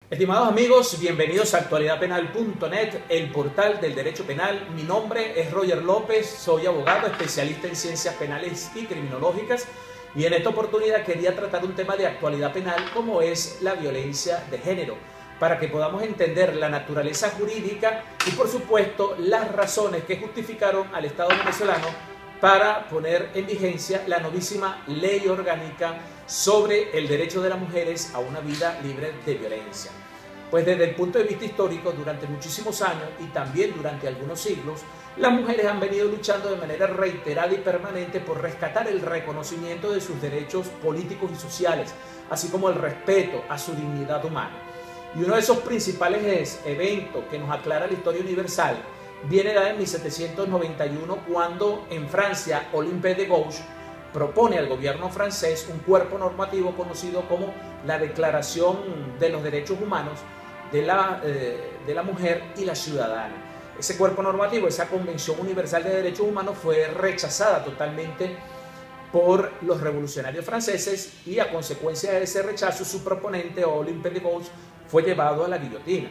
Estimados amigos, bienvenidos a actualidadpenal.net, el portal del derecho penal. Mi nombre es Roger López, soy abogado especialista en ciencias penales y criminológicas y en esta oportunidad quería tratar un tema de actualidad penal como es la violencia de género, para que podamos entender la naturaleza jurídica y por supuesto las razones que justificaron al Estado venezolano para poner en vigencia la novísima ley orgánica sobre el derecho de las mujeres a una vida libre de violencia. Pues desde el punto de vista histórico, durante muchísimos años y también durante algunos siglos, las mujeres han venido luchando de manera reiterada y permanente por rescatar el reconocimiento de sus derechos políticos y sociales, así como el respeto a su dignidad humana. Y uno de esos principales eventos que nos aclara la historia universal viene dada en 1791, cuando en Francia Olympe de Gouges propone al gobierno francés un cuerpo normativo conocido como la Declaración de los Derechos Humanos de la Mujer y la Ciudadana. Ese cuerpo normativo, esa Convención Universal de Derechos Humanos, fue rechazada totalmente por los revolucionarios franceses y a consecuencia de ese rechazo su proponente Olympe de Gouges fue llevado a la guillotina.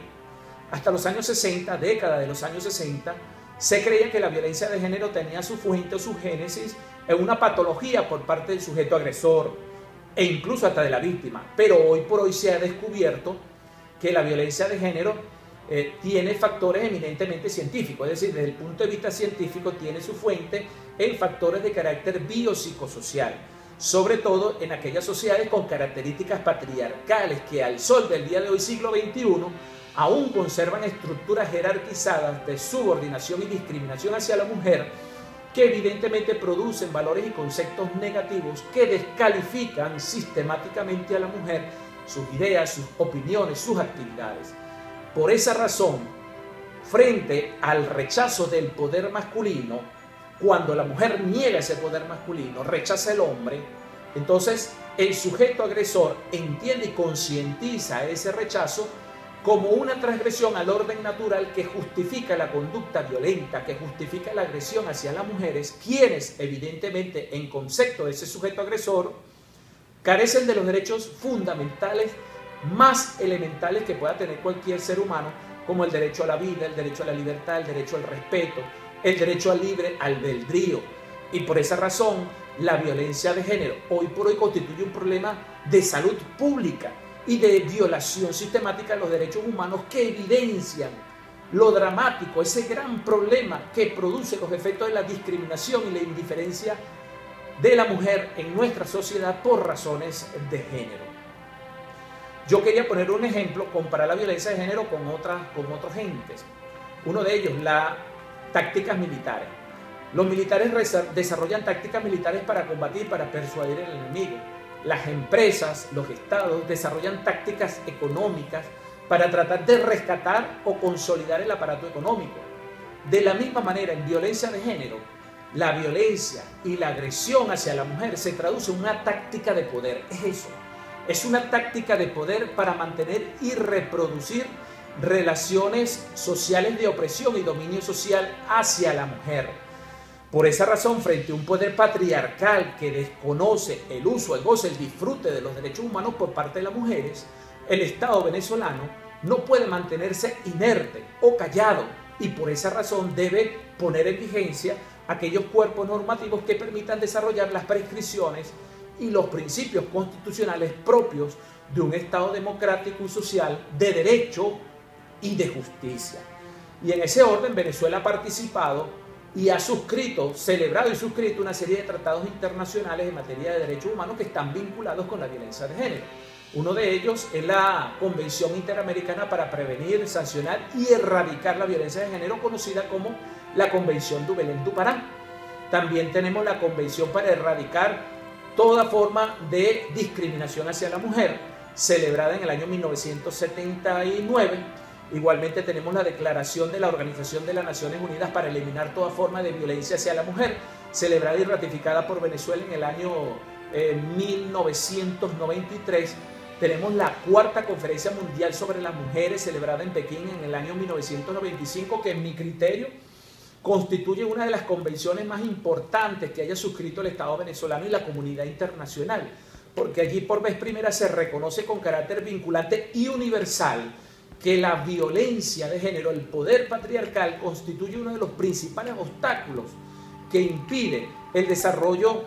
Hasta los años 60, década de los años 60, se creía que la violencia de género tenía su fuente o su génesis en una patología por parte del sujeto agresor e incluso hasta de la víctima. Pero hoy por hoy se ha descubierto que la violencia de género tiene factores eminentemente científicos, es decir, desde el punto de vista científico tiene su fuente en factores de carácter biopsicosocial, sobre todo en aquellas sociedades con características patriarcales que al sol del día de hoy, siglo XXI, aún conservan estructuras jerarquizadas de subordinación y discriminación hacia la mujer que evidentemente producen valores y conceptos negativos que descalifican sistemáticamente a la mujer, sus ideas, sus opiniones, sus actividades. Por esa razón, frente al rechazo del poder masculino, cuando la mujer niega ese poder masculino, rechaza el hombre, entonces el sujeto agresor entiende y concientiza ese rechazo como una transgresión al orden natural que justifica la conducta violenta, que justifica la agresión hacia las mujeres, quienes evidentemente en concepto de ese sujeto agresor carecen de los derechos fundamentales más elementales que pueda tener cualquier ser humano, como el derecho a la vida, el derecho a la libertad, el derecho al respeto, el derecho al libre albedrío. Y por esa razón, la violencia de género hoy por hoy constituye un problema de salud pública y de violación sistemática de los derechos humanos que evidencian lo dramático, ese gran problema que produce los efectos de la discriminación y la indiferencia de la mujer en nuestra sociedad por razones de género. Yo quería poner un ejemplo, comparar la violencia de género con otros entes. Uno de ellos, las tácticas militares. Los militares desarrollan tácticas militares para combatir, para persuadir al enemigo. Las empresas, los estados desarrollan tácticas económicas para tratar de rescatar o consolidar el aparato económico. De la misma manera, en violencia de género, la violencia y la agresión hacia la mujer se traduce en una táctica de poder. Es eso, es una táctica de poder para mantener y reproducir relaciones sociales de opresión y dominio social hacia la mujer. Por esa razón, frente a un poder patriarcal que desconoce el uso, el goce, el disfrute de los derechos humanos por parte de las mujeres, el Estado venezolano no puede mantenerse inerte o callado y por esa razón debe poner en vigencia aquellos cuerpos normativos que permitan desarrollar las prescripciones y los principios constitucionales propios de un Estado democrático y social de derecho y de justicia. Y en ese orden Venezuela ha participado y ha celebrado y suscrito una serie de tratados internacionales en materia de derechos humanos que están vinculados con la violencia de género. Uno de ellos es la Convención Interamericana para Prevenir, Sancionar y Erradicar la Violencia de Género, conocida como la Convención de Belém do Pará. También tenemos la Convención para Erradicar toda forma de discriminación hacia la mujer, celebrada en el año 1979. Igualmente tenemos la Declaración de la Organización de las Naciones Unidas para eliminar toda forma de violencia hacia la mujer, celebrada y ratificada por Venezuela en el año 1993. Tenemos la Cuarta Conferencia Mundial sobre las Mujeres, celebrada en Pekín en el año 1995, que en mi criterio constituye una de las convenciones más importantes que haya suscrito el Estado venezolano y la comunidad internacional, porque allí por vez primera se reconoce con carácter vinculante y universal que la violencia de género, el poder patriarcal, constituye uno de los principales obstáculos que impide el desarrollo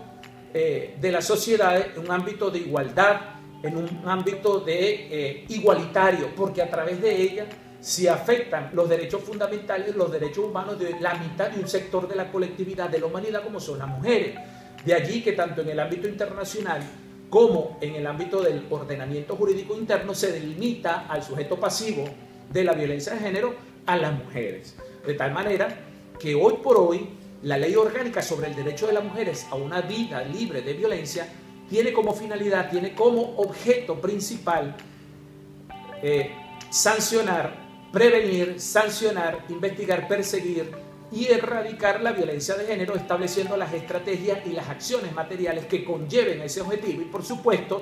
de las sociedades en un ámbito de igualdad, en un ámbito de igualitario, porque a través de ella se afectan los derechos fundamentales, los derechos humanos de la mitad de un sector de la colectividad de la humanidad como son las mujeres. De allí que tanto en el ámbito internacional como en el ámbito del ordenamiento jurídico interno se delimita al sujeto pasivo de la violencia de género a las mujeres. De tal manera que hoy por hoy la ley orgánica sobre el derecho de las mujeres a una vida libre de violencia tiene como finalidad, tiene como objeto principal sancionar, prevenir, sancionar, investigar, perseguir y erradicar la violencia de género, estableciendo las estrategias y las acciones materiales que conlleven a ese objetivo y, por supuesto,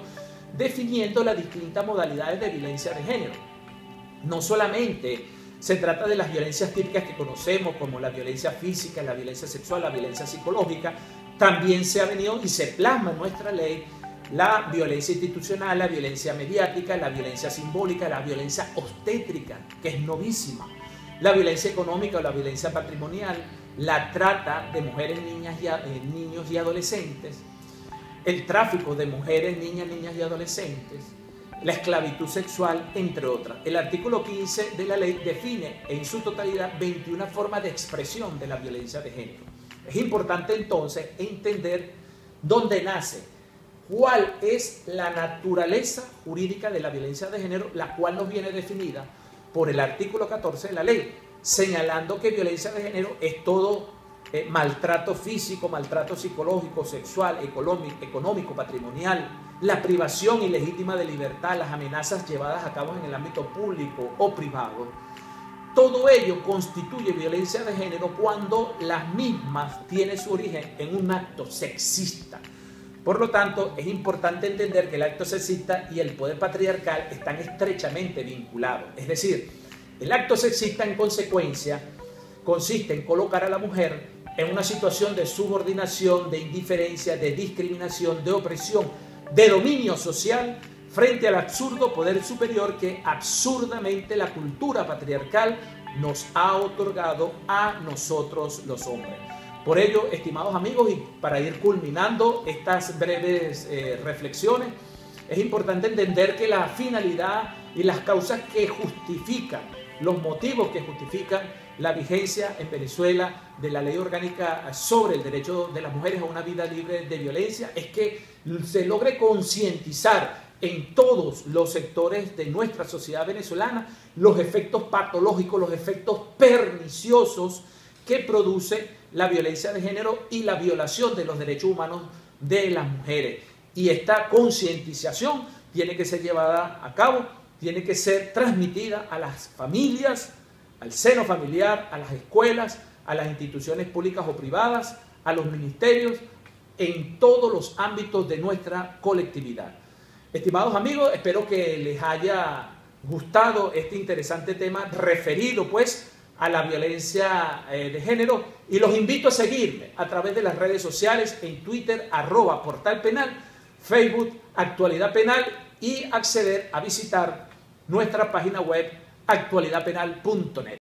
definiendo las distintas modalidades de violencia de género. No solamente se trata de las violencias típicas que conocemos, como la violencia física, la violencia sexual, la violencia psicológica, también se ha venido y se plasma en nuestra ley la violencia institucional, la violencia mediática, la violencia simbólica, la violencia obstétrica, que es novísima, la violencia económica o la violencia patrimonial, la trata de mujeres, niños y adolescentes, el tráfico de mujeres, niñas y adolescentes, la esclavitud sexual, entre otras. El artículo 15 de la ley define en su totalidad 21 formas de expresión de la violencia de género. Es importante entonces entender dónde nace, cuál es la naturaleza jurídica de la violencia de género, la cual nos viene definida por el artículo 14 de la ley, señalando que violencia de género es todo maltrato físico, maltrato psicológico, sexual, económico, patrimonial, la privación ilegítima de libertad, las amenazas llevadas a cabo en el ámbito público o privado. Todo ello constituye violencia de género cuando las mismas tienen su origen en un acto sexista. Por lo tanto, es importante entender que el acto sexista y el poder patriarcal están estrechamente vinculados. Es decir, el acto sexista, en consecuencia, consiste en colocar a la mujer en una situación de subordinación, de indiferencia, de discriminación, de opresión, de dominio social frente al absurdo poder superior que absurdamente la cultura patriarcal nos ha otorgado a nosotros los hombres. Por ello, estimados amigos, y para ir culminando estas breves reflexiones, es importante entender que la finalidad y las causas que justifican, los motivos que justifican la vigencia en Venezuela de la ley orgánica sobre el derecho de las mujeres a una vida libre de violencia es que se logre concientizar en todos los sectores de nuestra sociedad venezolana los efectos patológicos, los efectos perniciosos que produce la violencia de género y la violación de los derechos humanos de las mujeres. Y esta concientización tiene que ser llevada a cabo, tiene que ser transmitida a las familias, al seno familiar, a las escuelas, a las instituciones públicas o privadas, a los ministerios, en todos los ámbitos de nuestra colectividad. Estimados amigos, espero que les haya gustado este interesante tema referido pues a la violencia de género, y los invito a seguirme a través de las redes sociales en Twitter @portalpenal, Facebook Actualidad Penal, y acceder a visitar nuestra página web actualidadpenal.net.